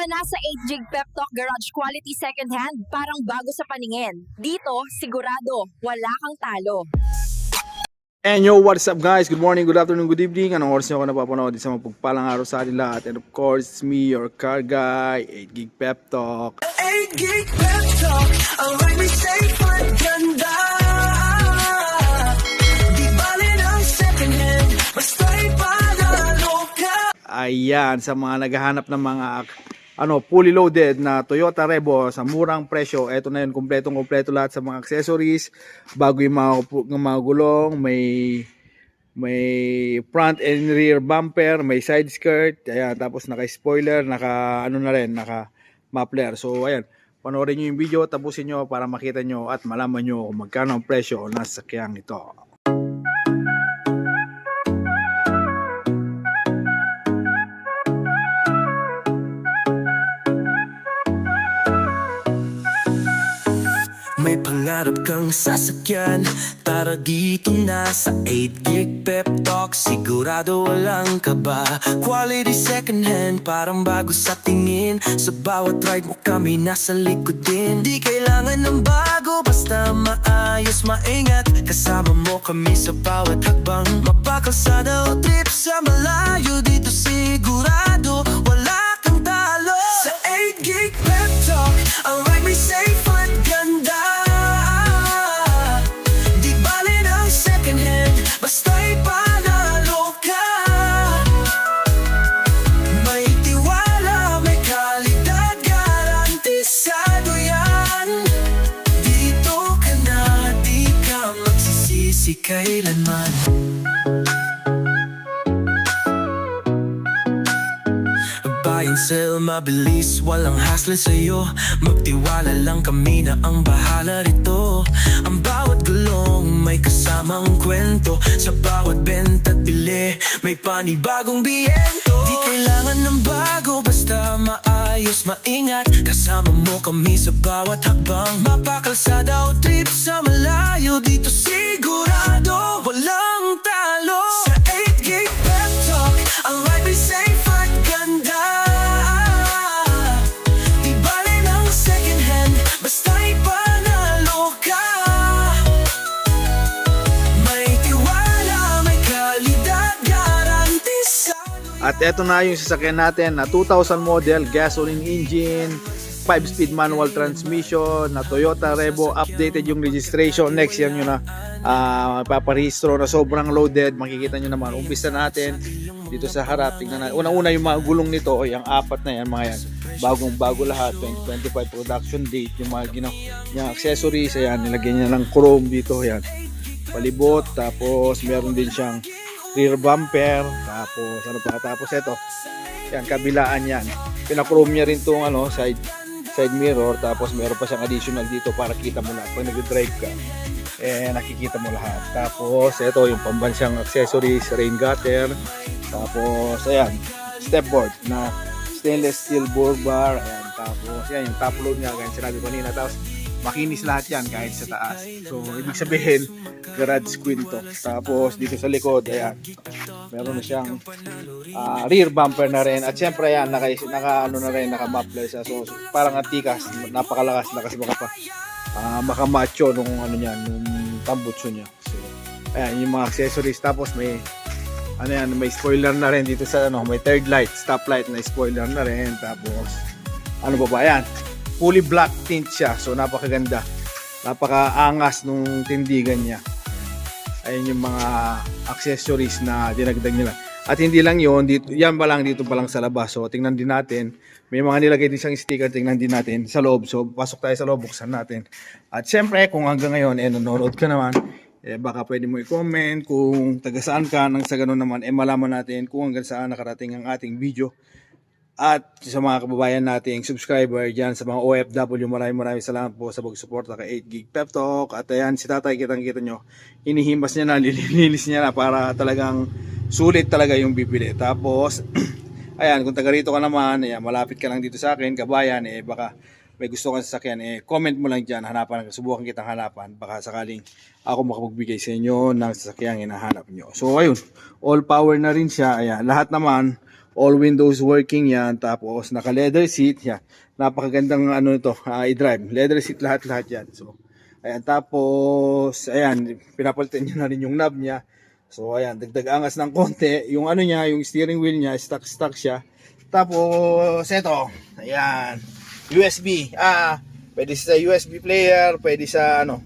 na sa 8 Gig Pep Talk Garage Quality Second Hand, parang bago sa paningin. Dito, sigurado, wala kang talo. And yo, what's up guys? Good morning, good afternoon, good evening. Anong oras nyo ako napapanood? Isang mapagpalang araw sa atin lahat. And of course, it's me, your car guy, 8 Gig Pep Talk. 8 Gig Pep Talk, ang ride may safe at ganda. Di bali ng second hand, basta'y panalo ka. Ayan, sa mga naghahanap ng mga fully loaded na Toyota Revo sa murang presyo, eto na yun, kompleto lahat sa mga accessories, bago yung mga gulong, may front and rear bumper, may side skirt, ayan, tapos naka-spoiler, naka muffler. So ayan, panoorin nyo yung video, tapusin nyo para makita nyo at malaman nyo kung magkano ang presyo ng sasakyang ito. May pangarap kang sasakyan, tara dito na sa 8 Gig Pep Talk. Sigurado walang kaba, quality second hand, parang bago sa tingin. Sa bawat ride mo kami nasa likod din. Di kailangan ng bago, basta maayos, maingat. Kasama mo kami sa bawat hakbang. Mapakalsada o trip sa malayo, dito sigurado wala kang talo. Sa 8 Gig Pep Talk, ang ride may safe at ganda. Basta'y panalo ka. May tiwala, may kalidad, garantisado yan. Dito ka na, di ka magsisisi kailanman. Buy and sell, mabilis, walang hassle sa'yo. Magtiwala lang kami na ang bahala rito. Ang bawat gulong may kasamang kwento. Sa bawat benta at bili, may panibagong biyento. Di kailangan ng bago, basta maayos, maingat. Kasama mo kami sa bawat hakbang. Mapakalsada o trip sa malayo, dito sigurado walang talo. Sa 8 Gig Pep Talk, ang ride may safe at ganda. Di bali ng second hand, basta'y panalo ka. May tiwala, may kalidad, garantisado. At eto na yung sasakyan natin na 2000 model, gasoline engine, 5-speed manual transmission na Toyota Revo. Updated yung registration. Next year nyo na paparehistro na sobrang loaded. Makikita nyo naman. Umpisa natin dito sa harap. Tingnan natin. Unang-una yung mga gulong nito, o yung apat na yan, mga yan. Bagong-bago lahat. 2025 production date. Yung mga yung accessories, ayan, nilagyan niya ng chrome dito. Ayan. Palibot. Tapos meron din siyang rear bumper. Tapos ano pa? Tapos ito. Yan, kabilaan yan. Pinachrome niya rin itong side mirror, tapos meron pa siyang additional dito para kita mo lahat. Pag nag-drive ka, nakikita mo lahat. Tapos ito yung pambansang accessories, rain gutter. Tapos ayan, step board na stainless steel bull bar. Ayan, tapos yan yung top load niya, gaya sinabi ko kanina. Tapos makinis lahat yan kahit sa taas. So ibig sabihin, garage queen to. Tapos dito sa likod, ayan, meron na siyang rear bumper na rin. At syempre yan, naka muffler siya. So parang antikas, napakalakas na kasi makamacho nung nung tambutso niya. So ayan, yung mga accessories. Tapos may may spoiler na rin dito sa may third light, stop light na spoiler na rin. Tapos ayan, fully black tint siya. So napakaganda, napakaangas nung tindigan niya. Ayun yung mga accessories na dinagdag nila. At hindi lang yun, dito pa lang sa labas. So tingnan din natin, may mga nilagay din siyang sticker, tingnan din natin sa loob. So pasok tayo sa loob, buksan natin. At syempre, kung hanggang ngayon nanonood ka naman, baka pwede mo i-comment kung taga saan ka, nang sa ganun naman malaman natin kung hanggang saan nakarating ang ating video. At sa mga kababayan nating subscriber dyan, sa mga OFW, maraming salamat po sa pagsuporta kay 8 Gig Pep Talk. At ayan, si tatay, kitang-kita nyo, hinihimas niya na, nililinis niya na para talagang sulit talaga yung bibili. Tapos, ayan, kung taga rito ka naman, ayan, malapit ka lang dito sa akin, kabayan, baka may gusto kang sasakyan, comment mo lang dyan, subukan kitang hanapan, baka sakaling ako makapagbigay sa inyo ng sasakyang hinahanap nyo. So ayun, all power na rin siya. Ayan, lahat naman all windows working yan, tapos naka leather seat yan, napakagandang ano ito, i-drive, leather seat lahat yan. So ayan, tapos ayan, pinapalitan niya na rin yung knob niya. So ayan, dagdag angas ng konti, yung ano niya, yung steering wheel niya, stock siya. Tapos ito, ayan, USB, pwede sa USB player, pwede sa ano,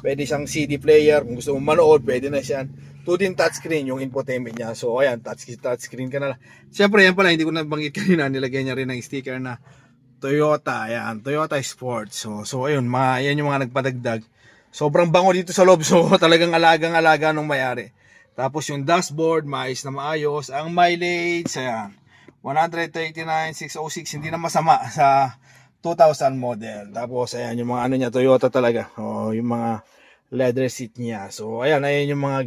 pwede siyang CD player, kung gusto mo manood, pwede na siya. 2 din touchscreen yung infotainment niya. So ayan, touchscreen ka na lang. Siyempre yan pala, hindi ko nabanggit kanina, nilagyan niya rin ng sticker na Toyota. Ayan, Toyota Sport. So ayun, yan yung mga nagpadagdag. Sobrang bango dito sa loob. So talagang alagang-alaga nung may-ari. Tapos yung dashboard, maayos na maayos. Ang mileage, ayan, 139,606. Hindi na masama sa 2000 model. Tapos ayan yung mga ano niya, Toyota talaga. Yung mga leather seat niya. So ayan yung mga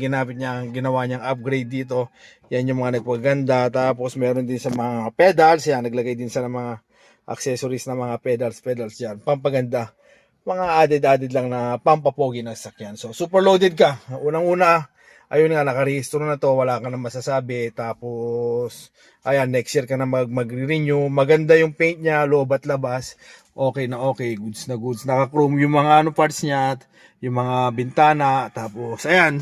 ginawa niyang upgrade dito. Yan yung mga nagpaganda. Tapos meron din sa mga pedals, yan naglagay din sa mga accessories na mga pedals diyan. Pampaganda. Mga added lang na pampapogi ng sasakyan. So super loaded ka. Unang-una, ayun nga, nakarehistro na to, wala ka na masasabi. Tapos ayan, next year ka na mag-renew. Maganda yung paint niya, loob at labas. Okay na okay, goods na goods. Naka-chrome yung mga parts niya, yung mga bintana. Tapos ayan,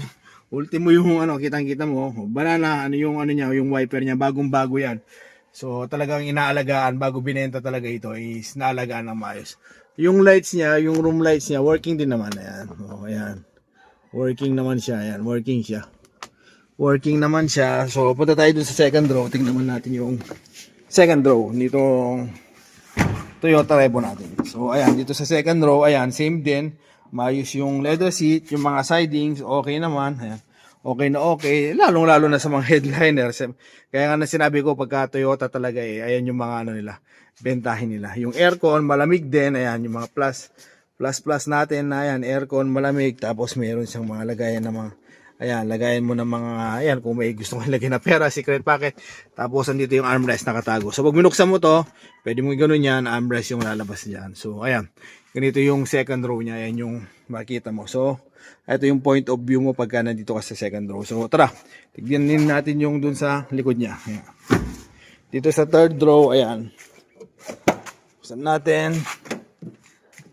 ultimo yung kitang-kita mo, banana, yung niya, yung wiper niya, bagong-bago yan. So talagang inaalagaan bago binenta talaga ito, is naalagaan ng maayos. Yung lights niya, yung room lights niya, working din naman. Ayan. Ayan. Working naman siya. Ayan, working siya. Working naman siya. So punta tayo dun sa second row. Tingnan naman natin yung second row nitong Toyota Revo natin. So ayan, dito sa second row, ayan, same din. Maayos yung leather seat, yung mga sidings, okay naman. Ayan. Okay na okay, lalong-lalo na sa mga headliners. Kaya nga na sinabi ko, pagka Toyota talaga ayan yung mga nila, bentahin nila. Yung aircon, malamig din, ayan, yung mga plus natin, ayan, aircon, malamig. Tapos meron siyang mga lagayan na mga, ayan, lagayan mo ng mga, ayan, kung may gusto mong ilagay na pera, secret pocket. Tapos andito yung armrest nakatago. So pag binuksan mo to, pwede mo gano'n yan, armrest yung lalabas dyan. So ayan, ganito yung second row niya, ayan yung makita mo. So ito yung point of view mo pagka nandito ka sa second row. So tara, tignan natin yung dun sa likod niya. Ayan. Dito sa third row, ayan, buksan natin.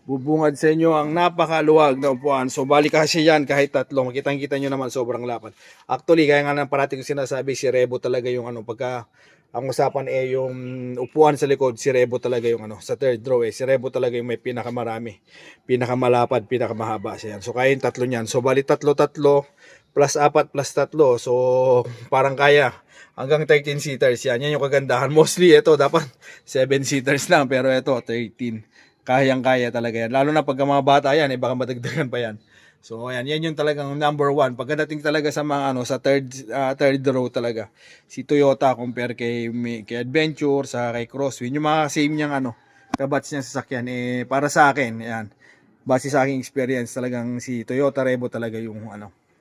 Bubungad sa inyo ang napakaluwag na upuan. So bali kasi yan kahit tatlo. Makitang-kita nyo naman sobrang lapad. Actually, kaya nga nang parating ko sinasabi, si Revo talaga yung pagka ang usapan yung upuan sa likod, si Revo talaga yung sa third row si Revo talaga yung may pinakamarami, pinakamalapad, pinakamahaba siya. So kaya yung tatlo niyan. So bali tatlo plus 4 plus 3. So parang kaya hanggang 13 seaters yan. Yan yung kagandahan. Mostly ito dapat 7 seaters lang, pero ito 13. Kayang-kaya talaga yan. Lalo na pagka mga bata yan, baka madagdagan pa yan. So ayan, yan yung talagang number 1. Pagdating talaga sa mga sa third row talaga. Si Toyota compare kay Adventure, sa kay Crosswind, yung mga same niyang kabats niya sasakyan, para sa akin, ayan, base sa aking experience, talagang si Toyota Revo talaga yung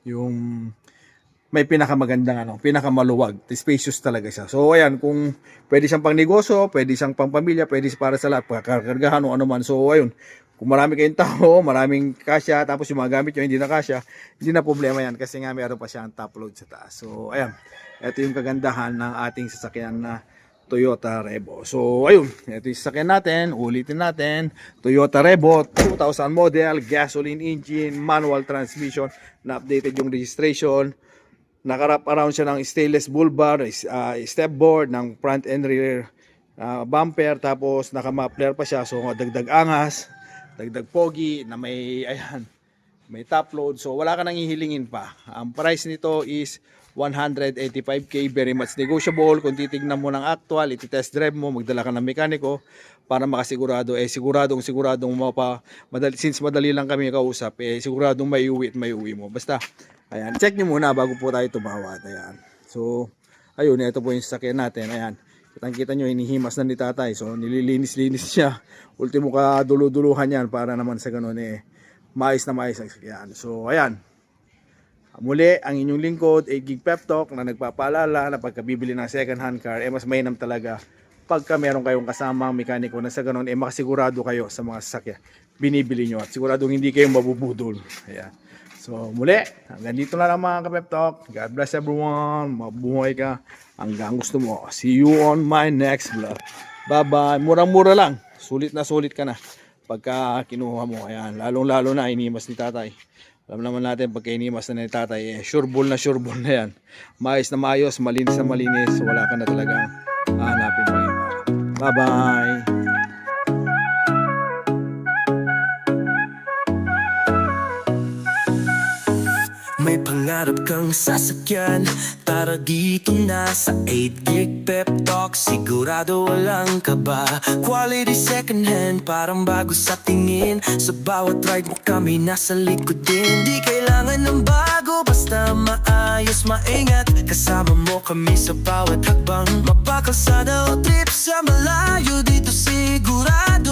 yung may pinakamagandang pinakamaluwag, spacious talaga siya. So ayan, kung pwede siyang pang negosyo, pwede siyang pang pamilya, pwede para sa lahat, pagkakargahan o ano man. So ayun, kung marami kayong tao, maraming kasya, tapos yung mga gamit nyo hindi na kasya, hindi na problema yan kasi nga meron pa siyang top load sa taas. So ayan, ito yung kagandahan ng ating sasakyan na Toyota Revo. So ayun, ito yung sasakyan natin, ulitin natin, Toyota Revo 2000 model, gasoline engine, manual transmission, na updated yung registration. Nakarap around siya ng stainless bull bar, step board ng front and rear bumper, tapos naka-muffler pa siya. So dagdag angas, dagdag pogi na may may top load. So wala ka nang hihilingin pa. Ang price nito is 185k, very much negotiable. Kung titignan mo ng actual, iti-test drive mo, magdala ka ng mekaniko para makasigurado, siguradong since madali lang kami kausap, siguradong may uwi mo. Basta ayan, check nyo muna bago po tayo tumawad. Ayan. So ayun, ito po yung sasakyan natin. Ayan, kitang-kita nyo, hinihimas na ni tatay. So nililinis-linis siya. Ultimo ka dulu-duluhan yan para naman sa ganun maayos na maayos ang sasakyan. So ayan, muli ang inyong lingkod, 8 Gig Pep Talk, na nagpapaalala na pagkabibili ng second hand car, mas mainam talaga pagka meron kayong kasamang mekaniko na sa ganun, makasigurado kayo sa mga sasakyan binibili nyo at siguradong hindi kayo mabubudol. Ayan. So So muli, hanggang dito na lang mga ka-Pep Talk. God bless everyone. Mabuhay ka hanggang gusto mo. See you on my next vlog. Bye-bye. Murang-mura lang. Sulit na sulit ka na pagka kinuha mo. Ayan, lalong-lalo na inimas ni tatay. Alam naman natin pagka inimas na ni tatay, sure ball na yan. Maayos na maayos, malinis na malinis. Wala ka na talagang hanapin pa yun. Bye-bye. May pangarap kang sasakyan, tara dito na sa 8 Gig Pep Talk. Sigurado walang kaba, quality second hand, parang bago sa tingin. Sa bawat ride mo kami nasa likod din. Di kailangan ng bago, basta maayos, maingat. Kasama mo kami sa bawat hakbang, mapakalsada o trip sa malayo. Dito sigurado